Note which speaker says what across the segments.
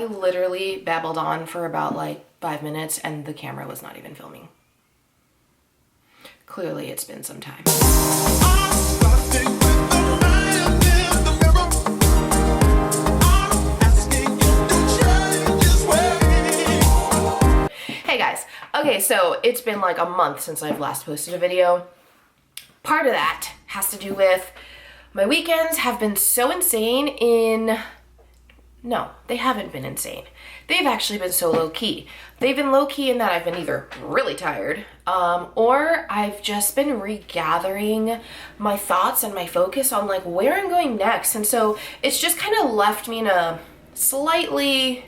Speaker 1: I literally babbled on for about like 5 minutes and the camera was not even filming. Clearly it's been some time. Hey guys, okay, so it's been like a month since I've last posted a video. Part of that has to do with my weekends have been so insane no, they haven't been insane. They've actually been so low-key. They've been low-key in that I've been either really tired, or I've just been regathering my thoughts and my focus on like where I'm going next. And so it's just kind of left me in a slightly,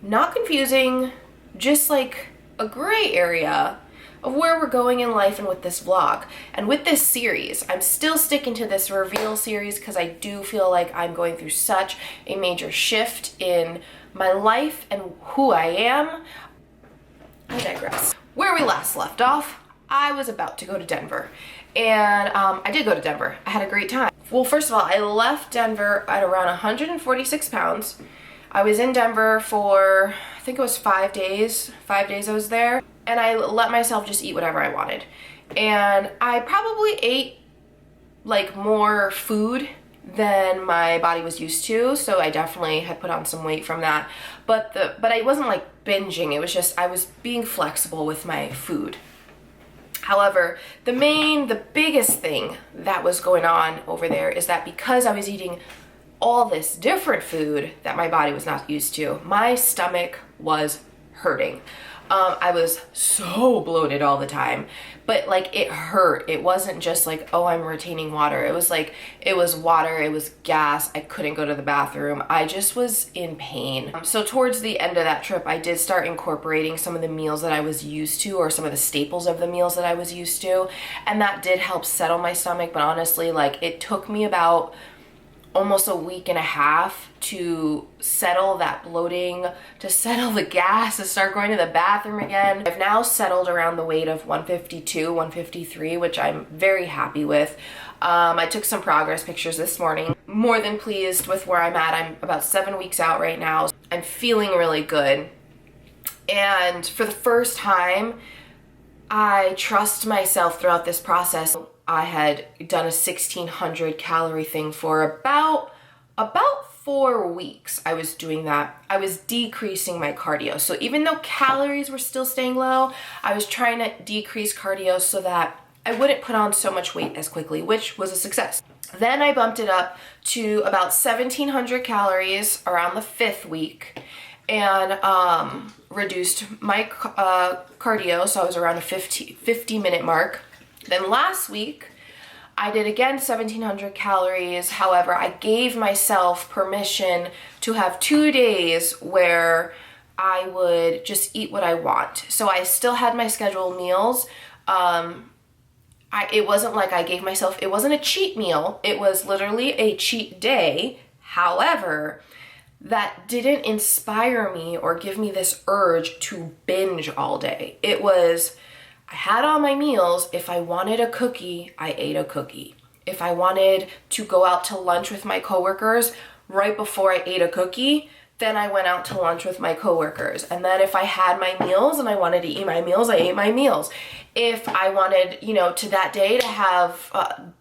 Speaker 1: not confusing, just like a gray area of where we're going in life and with this vlog. And with this series, I'm still sticking to this reveal series because I do feel like I'm going through such a major shift in my life and who I am. I digress. Where we last left off, I was about to go to Denver. And I did go to Denver. I had a great time. Well, first of all, I left Denver at around 146 pounds. I was in Denver for, I think it was 5 days. 5 days I was there. And I let myself just eat whatever I wanted. And I probably ate like more food than my body was used to, so I definitely had put on some weight from that. But I wasn't like binging, it was just I was being flexible with my food. However, the biggest thing that was going on over there is that because I was eating all this different food that my body was not used to, my stomach was hurting. I was so bloated all the time, but like it hurt. It wasn't just like, oh, I'm retaining water. It was like, it was water, it was gas. I couldn't go to the bathroom. I just was in pain. So towards the end of that trip, I did start incorporating some of the meals that I was used to, or some of the staples of the meals that I was used to. And that did help settle my stomach. But honestly, like it took me about almost a week and a half to settle that bloating, to settle the gas, to start going to the bathroom again. I've now settled around the weight of 152, 153, which I'm very happy with. I took some progress pictures this morning. More than pleased with where I'm at. I'm about 7 weeks out right now. I'm feeling really good. And for the first time, I trust myself throughout this process. I had done a 1,600 calorie thing for about 4 weeks. I was doing that. I was decreasing my cardio. So even though calories were still staying low, I was trying to decrease cardio so that I wouldn't put on so much weight as quickly, which was a success. Then I bumped it up to about 1,700 calories around the 5th week and reduced my cardio. So I was around a 50-minute mark. Then last week, I did again 1,700 calories. However, I gave myself permission to have 2 days where I would just eat what I want. So I still had my scheduled meals. It wasn't like I gave myself, it wasn't a cheat meal. It was literally a cheat day. However, that didn't inspire me or give me this urge to binge all day. It was, I had all my meals. If I wanted a cookie, I ate a cookie. If I wanted to go out to lunch with my coworkers right before I ate a cookie, then I went out to lunch with my coworkers. And then if I had my meals and I wanted to eat my meals, I ate my meals. If I wanted, to that day to have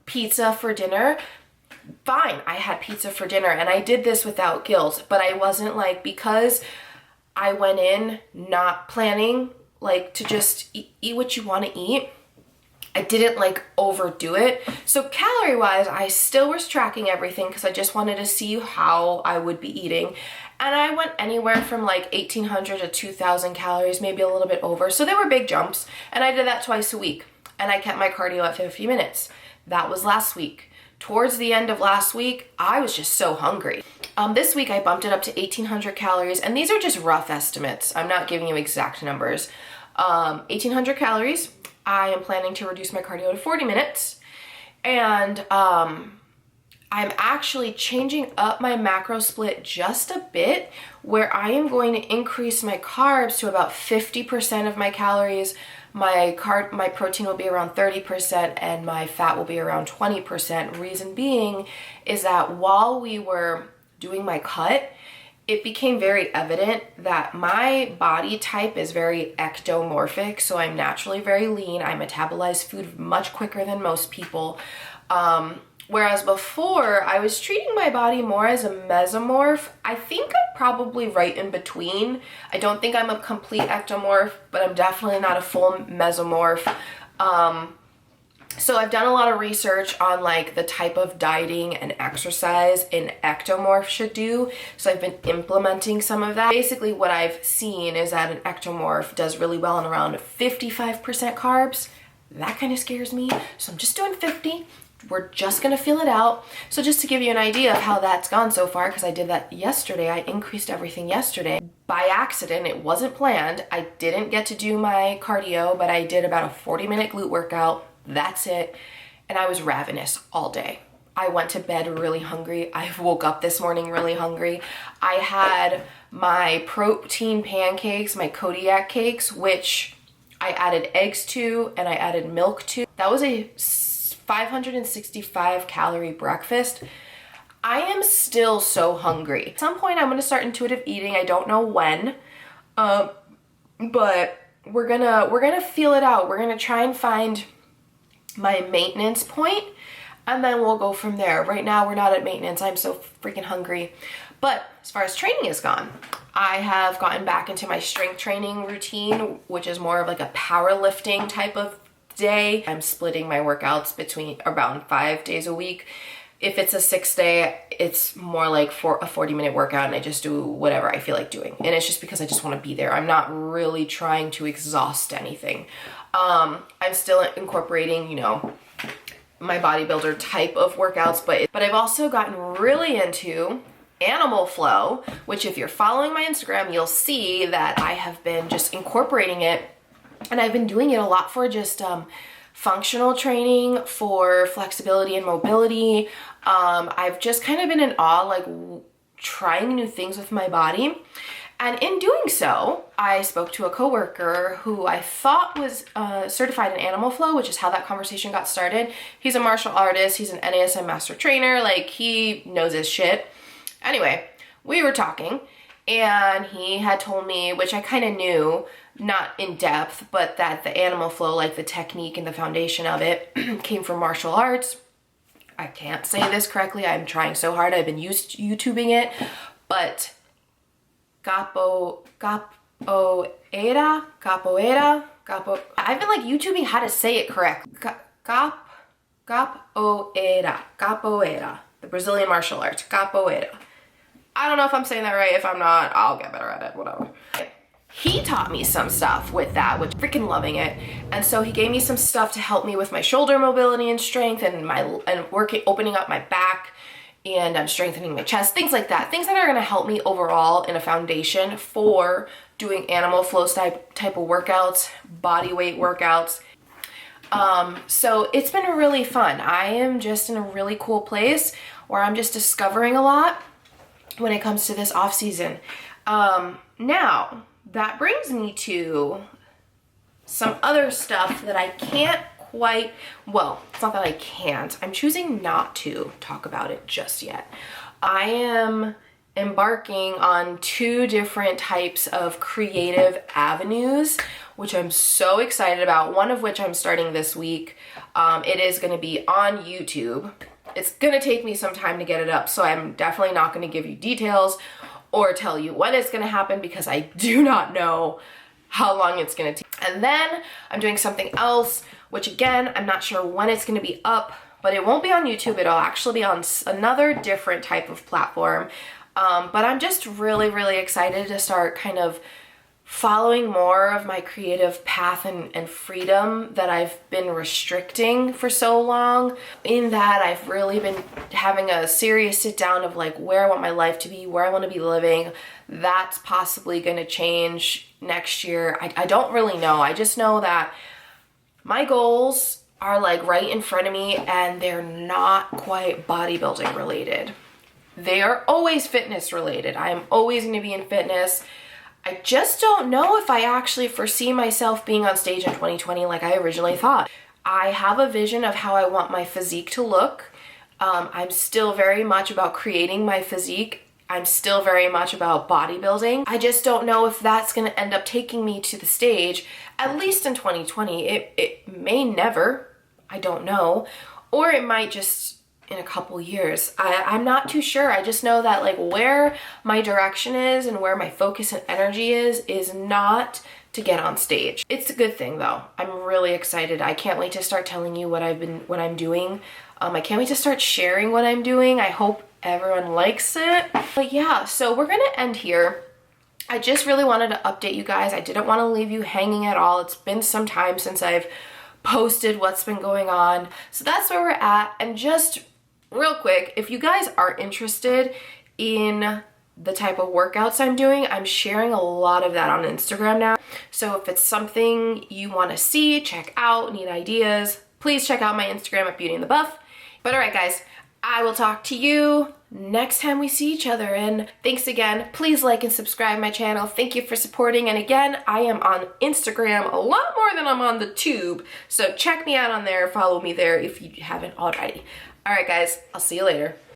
Speaker 1: pizza for dinner, fine, I had pizza for dinner. And I did this without guilt, but I wasn't like, because I went in not planning like to just eat what you want to eat, I didn't like overdo it. So calorie wise, I still was tracking everything because I just wanted to see how I would be eating. And I went anywhere from like 1,800 to 2,000 calories, maybe a little bit over. So they were big jumps. And I did that twice a week. And I kept my cardio at 50 minutes. That was last week. Towards the end of last week, I was just so hungry. This week I bumped it up to 1,800 calories. And these are just rough estimates. I'm not giving you exact numbers. 1,800 calories. I am planning to reduce my cardio to 40 minutes. And I'm actually changing up my macro split just a bit, where I am going to increase my carbs to about 50% of my calories. My protein will be around 30% and my fat will be around 20%. Reason being is that while we were doing my cut, it became very evident that my body type is very ectomorphic, so I'm naturally very lean. I metabolize food much quicker than most people. Whereas before, I was treating my body more as a mesomorph. I think I'm probably right in between. I don't think I'm a complete ectomorph, but I'm definitely not a full mesomorph. So I've done a lot of research on like the type of dieting and exercise an ectomorph should do. So I've been implementing some of that. Basically what I've seen is that an ectomorph does really well on around 55% carbs. That kind of scares me. So I'm just doing 50. We're just gonna feel it out. So just to give you an idea of how that's gone so far, because I did that yesterday, I increased everything yesterday. By accident, it wasn't planned. I didn't get to do my cardio, but I did about a 40-minute glute workout. That's it. And I was ravenous all day. I went to bed really hungry. I woke up this morning really hungry. I had my protein pancakes, my Kodiak cakes, which I added eggs to and I added milk to. That was a 565 calorie breakfast. I am still so hungry. At some point I'm gonna start intuitive eating. I don't know when, but we're gonna feel it out. We're gonna try and find my maintenance point, and then we'll go from there. Right now we're not at maintenance. I'm so freaking hungry. But as far as training is gone, I have gotten back into my strength training routine, which is more of like a powerlifting type of day. I'm splitting my workouts between around 5 days a week. If it's a 6-day, it's more like for a 40-minute workout, and I just do whatever I feel like doing. And it's just because I just want to be there. I'm not really trying to exhaust anything. I'm still incorporating, you know, my bodybuilder type of workouts, but I've also gotten really into animal flow, which if you're following my Instagram, you'll see that I have been just incorporating it, and I've been doing it a lot for just functional training, for flexibility and mobility. I've just kind of been in awe, like trying new things with my body. And in doing so, I spoke to a coworker who I thought was certified in animal flow, which is how that conversation got started. He's a martial artist. He's an NASM master trainer. Like, he knows his shit. Anyway, we were talking, and he had told me, which I kind of knew, not in depth, but that the animal flow, like the technique and the foundation of it, came from martial arts. I can't say this correctly. I'm trying so hard. I've been YouTubing it, but capoeira. I've been like YouTubing how to say it correct. Capoeira. The Brazilian martial arts. Capoeira. I don't know if I'm saying that right. If I'm not, I'll get better at it. Whatever. He taught me some stuff with that, which freaking loving it. And so he gave me some stuff to help me with my shoulder mobility and strength, and opening up my back, and I'm strengthening my chest, things like that. Things that are gonna help me overall in a foundation for doing animal flow type of workouts, body weight workouts. So it's been really fun. I am just in a really cool place where I'm just discovering a lot when it comes to this off season. Now, that brings me to some other stuff that I can't quite, well, it's not that I can't, I'm choosing not to talk about it just yet. I am embarking on 2 different types of creative avenues, which I'm so excited about, one of which I'm starting this week. It is gonna be on YouTube. It's gonna take me some time to get it up, so I'm definitely not gonna give you details or tell you when it's gonna happen, because I do not know how long it's gonna take. And then I'm doing something else, which again, I'm not sure when it's gonna be up, but it won't be on YouTube. It'll actually be on another different type of platform. But I'm just really, really excited to start kind of following more of my creative path and freedom that I've been restricting for so long. In that, I've really been having a serious sit down of like where I want my life to be, where I want to be living. That's possibly going to change next year. I don't really know. I just know that my goals are like right in front of me, and they're not quite bodybuilding related. They are always fitness related. I am always going to be in fitness. I just don't know if I actually foresee myself being on stage in 2020 like I originally thought. I have a vision of how I want my physique to look. I'm still very much about creating my physique. I'm still very much about bodybuilding. I just don't know if that's gonna end up taking me to the stage, at least in 2020. It may never, I don't know. Or it might just in a couple years. I'm not too sure. I just know that like where my direction is and where my focus and energy is not to get on stage. It's a good thing though. I'm really excited. I can't wait to start telling you what I'm doing. I can't wait to start sharing what I'm doing. I hope everyone likes it. But yeah, so we're gonna end here. I just really wanted to update you guys. I didn't want to leave you hanging at all. It's been some time since I've posted what's been going on. So that's where we're at. And just real quick, if you guys are interested in the type of workouts I'm doing, I'm sharing a lot of that on Instagram now. So if it's something you want to see, check out, need ideas, please check out my Instagram at beautyinthebuff. But all right, guys, I will talk to you next time we see each other. And thanks again. Please like and subscribe my channel. Thank you for supporting. And again, I am on Instagram a lot more than I'm on the tube. So check me out on there. Follow me there if you haven't already. All right, guys, I'll see you later.